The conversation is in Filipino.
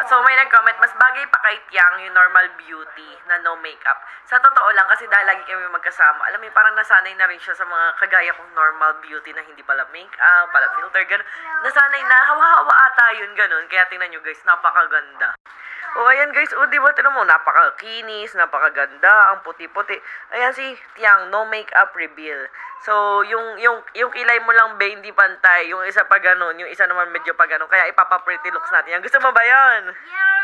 So may nag-comment, mas bagay pa kay Tiang yung normal beauty na no makeup. Sa totoo lang, kasi dahil lagi kami magkasama, alam mo, parang nasanay na rin siya sa mga kagaya kong normal beauty na hindi pala makeup, pala filter, gano'n. Nasanay na, hawa-hawa ata yun, gano'n. Kaya tingnan nyo guys, napakaganda. O ayan guys, o diba, tinan mo, napakakinis, napakaganda, ang puti-puti. Ayan si Tiang, no makeup reveal. So, yung kilay mo lang ba, hindi pantay. Yung isa pa ganun, yung isa naman medyo pa ganun. Kaya ipapa-pretty looks natin yan. Gusto mo ba yan? Yeah!